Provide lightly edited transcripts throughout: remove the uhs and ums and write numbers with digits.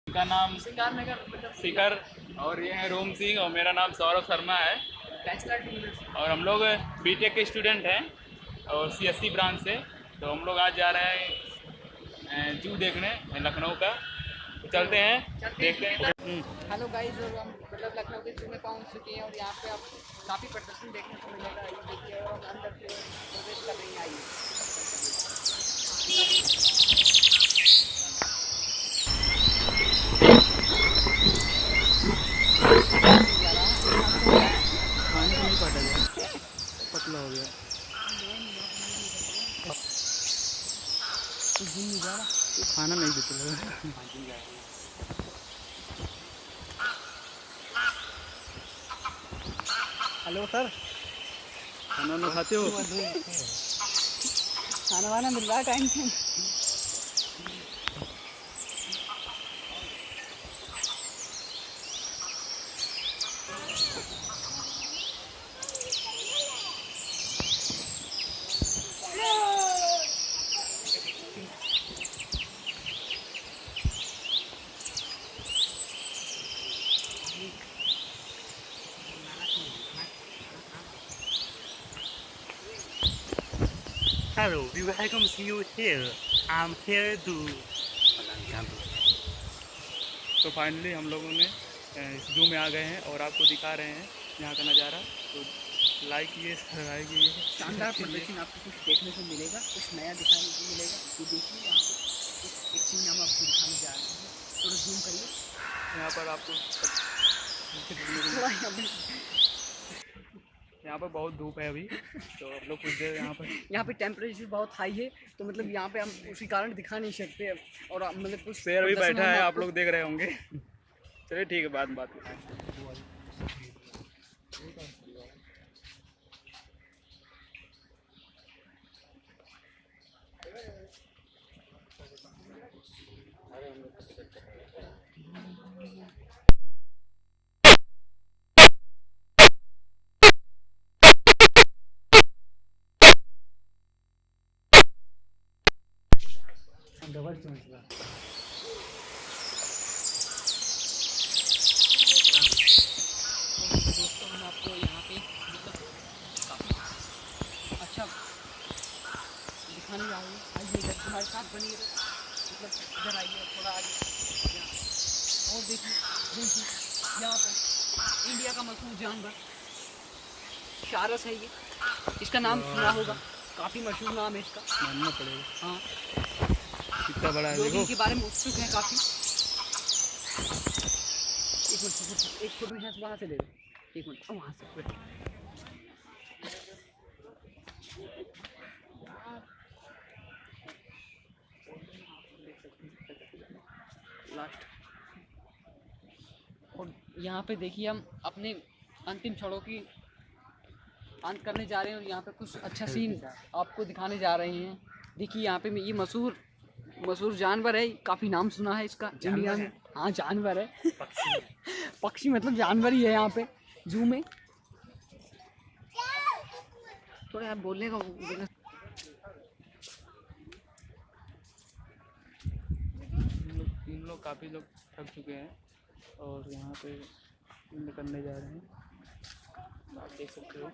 इनका नाम शिखर और ये है रोम सिंह और मेरा नाम सौरभ शर्मा है और हम लोग बीटेक के स्टूडेंट हैं और सीएससी ब्रांच से। तो हम लोग आज जा रहे हैं जू देखने लखनऊ का। तो चलते हैं देखते हैं। हेलो गाइस, और हम लखनऊ के जू में पहुंच चुके हैं और यहाँ पे आप काफ़ी प्रदर्शन देखने को मिलेगा। ये देखिए, और हम अंदर की ओर प्रवेश कर रहे हैं। आइए। पतला हो गया तो खाना नहीं देते लोग। हेलो सर, खाना ना खाते हो? खाना वाना मिल रहा है टाइम से? Hello, we welcome you here. I'm here to. तो फाइनली हम लोगों ने इस जू में आ गए हैं और आपको दिखा रहे हैं यहाँ का नज़ारा। तो लाइक कीजिए, सब्सक्राइब कीजिए। शानदार प्रदर्शन आपको कुछ देखने को मिलेगा, कुछ नया दिखाने को मिलेगा। ये देखिए, यहाँ पे एक सीन हम आपको दिखाने जा रहे हैं। थोड़ा जूम करिए। यहाँ पर आपको यहाँ पर बहुत धूप है अभी, तो हम लोग कुछ देर यहाँ पे टेम्परेचर बहुत हाई है, तो मतलब यहाँ पे हम उसी कारण दिखा नहीं सकते। और मतलब कुछ शेर भी बैठा है, आप लोग देख रहे होंगे। चलिए ठीक है, बाद में बात करते हैं। डबल चमचला दोस्तों, हम आपको यहाँ पे अच्छा दिखाने जा रहे हैं। आइए, इधर हमारे साथ बनिए, मतलब इधर आइए थोड़ा आगे। और देखिए यहाँ पे इंडिया का मशहूर जानवर सारस है। ये इसका नाम सुना होगा, काफ़ी मशहूर नाम है इसका, मानना पड़ेगा। हाँ, कितना बड़ा है, लोग देखो। इनके बारे में उत्सुक हैं काफ़ी। एक फोटो यहाँ से वहाँ से ले लो। एक मिनट, वहाँ से लास्ट। और यहाँ पे देखिए, हम अपने अंतिम क्षणों की अंत करने जा रहे हैं और यहाँ पे कुछ अच्छा सीन आपको दिखाने जा रहे हैं। देखिए, यहाँ पे ये मशहूर जानवर है, काफ़ी नाम सुना है इसका इंडिया में। हाँ, जानवर है। पक्षी मतलब जानवर ही है यहाँ पे जू में। थोड़ा यार बोलने का तीन लोग काफ़ी लोग थक चुके हैं और यहाँ पे करने जा रहे हैं, आप देख सकते हो।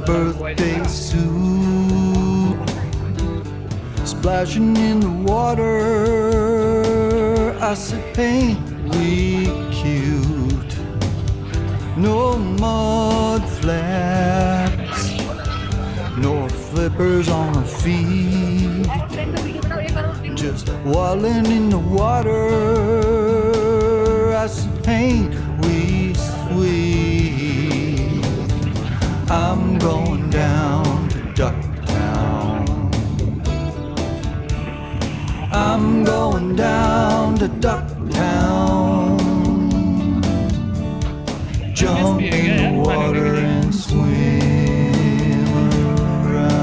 birthday suit, splashing in the water. I said, ain't we cute? No mud flaps, no flippers on our feet, just waddling in the water. I said, ain't we sweet? I'm going down to Ducktown. I'm going down to Ducktown. Jump in the water and swim around.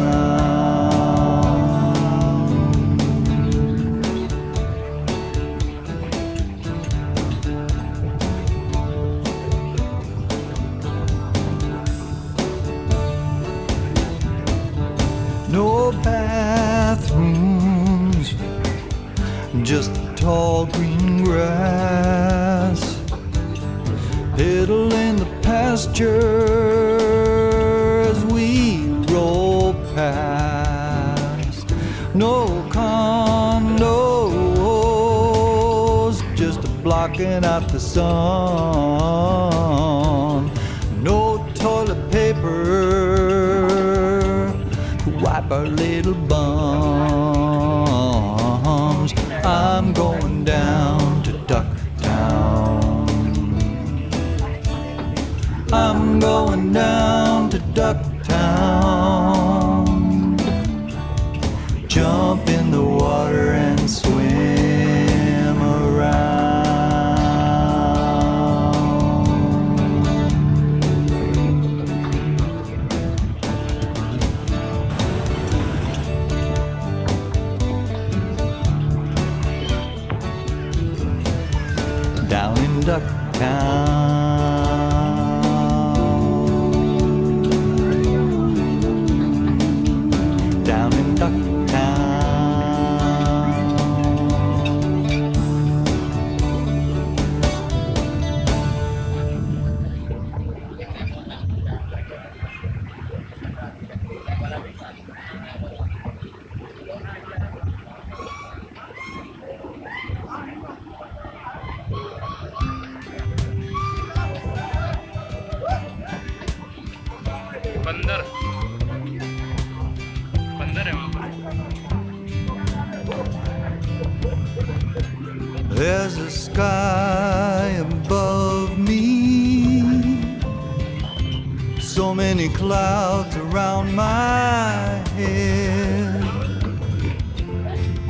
No bathrooms, just tall green grass. Pedal in the pasture as we roll past. No condos, just blocking out the sun. No toilet paper to wipe our little bums. I'm going down to Ducktown. I'm going down to Ducktown. Jump in the water and swim around. Down in Ducktown. Down in Ducktown. बंदर बंदर है वहाँ पर. There's a sky above me, so many clouds around my head.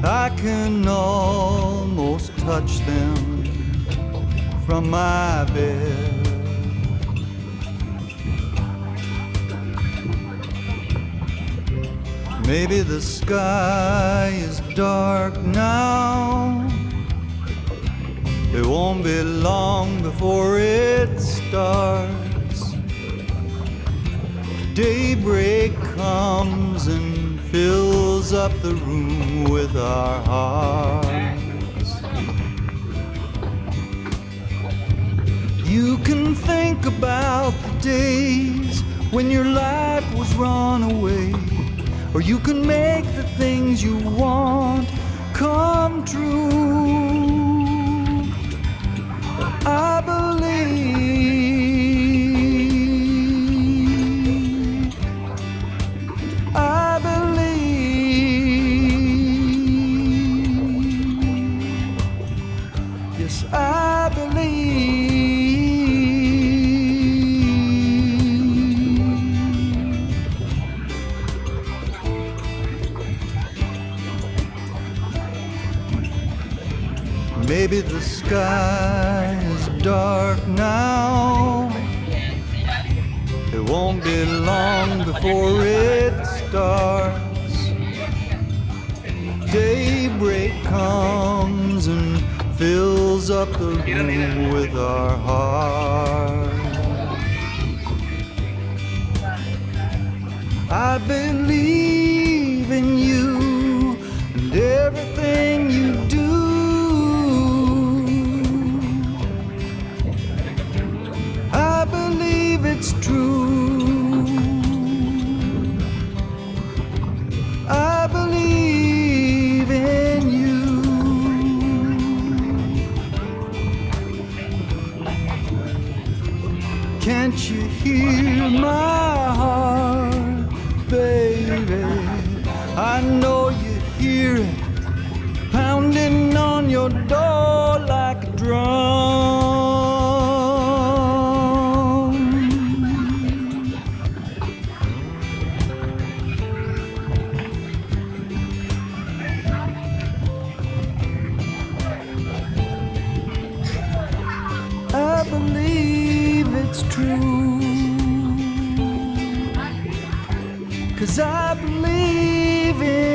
I can almost touch them from my bed. Maybe the sky is dark now. It won't be long before it starts. Daybreak comes and fills up the room with our hearts. You can think about the days when your life was run away, or you can make the things you want come true. I believe, I believe, yes, I believe. Maybe the sky is dark now. It won't be long before it starts. Daybreak comes and fills up the room with our hearts. I believe in you and everything you do. I believe it's true. Can't you hear my heart, baby? I know you hear it pounding on your door like a drum. I believe it's true, 'cause I believe in